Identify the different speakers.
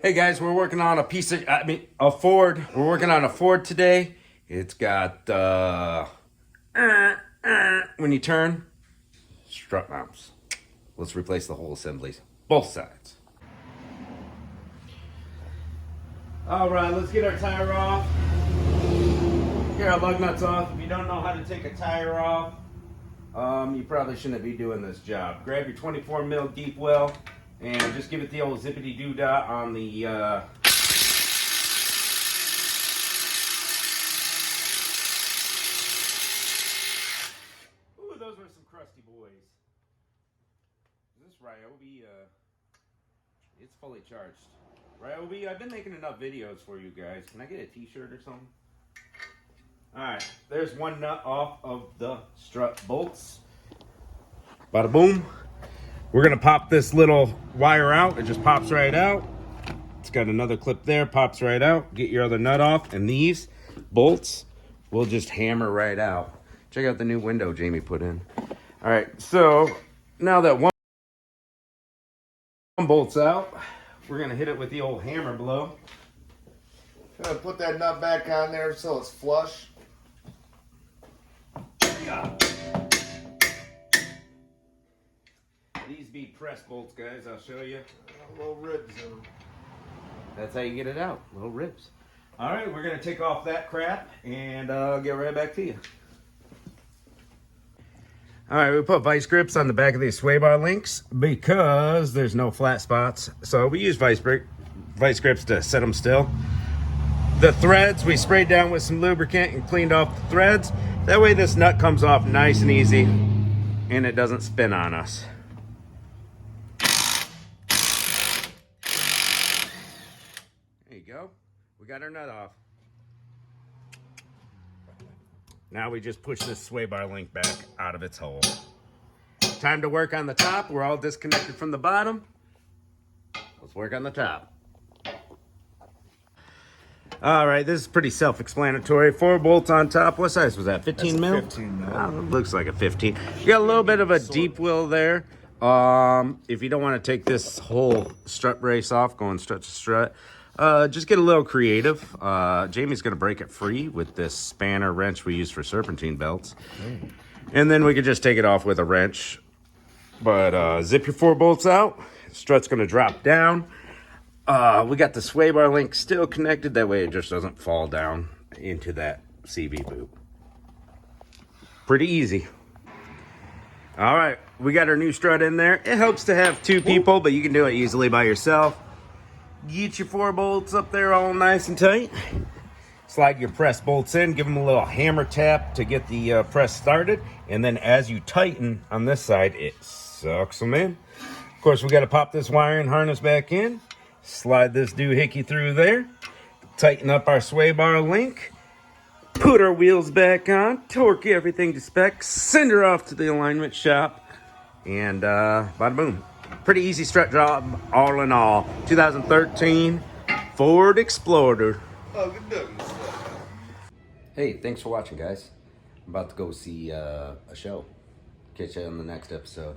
Speaker 1: Hey guys, we're working on a Ford. We're working on a Ford today. It's got, when you turn, strut mounts. Let's replace the whole assemblies, both sides. All right, let's get our tire off. Get our lug nuts off. If you don't know how to take a tire off, you probably shouldn't be doing this job. Grab your 24 mil deep well and just give it the old zippity doo dah on the Ooh, those were some crusty boys. Is this Ryobi? It's fully charged. Ryobi, I've been making enough videos for you guys. Can I get a t-shirt or something? Alright, there's one nut off of the strut bolts. Bada boom. We're going to pop this little wire out. It just pops right out. It's got another clip there, pops right out. Get your other nut off, and these bolts will just hammer right out. Check out the new window Jamie put in. Alright, so now that one bolt's out, we're going to hit it with the old hammer blow.
Speaker 2: Gonna put that nut back on there so it's flush.
Speaker 1: These be press bolts, guys. I'll show you.
Speaker 2: Little ribs in them.
Speaker 1: That's how you get it out. Little ribs. All right, we're going to take off that crap and I'll get right back to you. All right, we put vice grips on the back of these sway bar links because there's no flat spots. So we use vice grips to set them still. The threads, we sprayed down with some lubricant and cleaned off the threads. That way this nut comes off nice and easy and it doesn't spin on us. There you go. We got our nut off. Now we just push this sway bar link back out of its hole. Time to work on the top. We're all disconnected from the bottom. Let's work on the top. All right, this is pretty self-explanatory. 4 bolts on top. What size was that? 15 mil?
Speaker 2: 15 mil.
Speaker 1: Oh, it looks like a 15. You got a little bit of a deep wheel there. If you don't want to take this whole strut brace off, going strut to strut, just get a little creative. Jamie's going to break it free with this spanner wrench we use for serpentine belts. And then we could just take it off with a wrench. But zip your 4 bolts out. Strut's going to drop down. We got the sway bar link still connected. That way it just doesn't fall down into that CV boot. Pretty easy. All right, we got our new strut in there. It helps to have 2 people, but you can do it easily by yourself. Get your 4 bolts up there all nice and tight. Slide your press bolts in. Give them a little hammer tap to get the press started. And then as you tighten on this side, it sucks them in. Of course, we got to pop this wiring harness back in. Slide this doohickey through there. Tighten up our sway bar link. Put our wheels back on. Torque everything to spec. Send her off to the alignment shop. And bada boom. Pretty easy strut job all in all. 2013 Ford Explorer.
Speaker 2: Oh, good doings.
Speaker 1: Hey, thanks for watching, guys. I'm about to go see a show. Catch you on the next episode.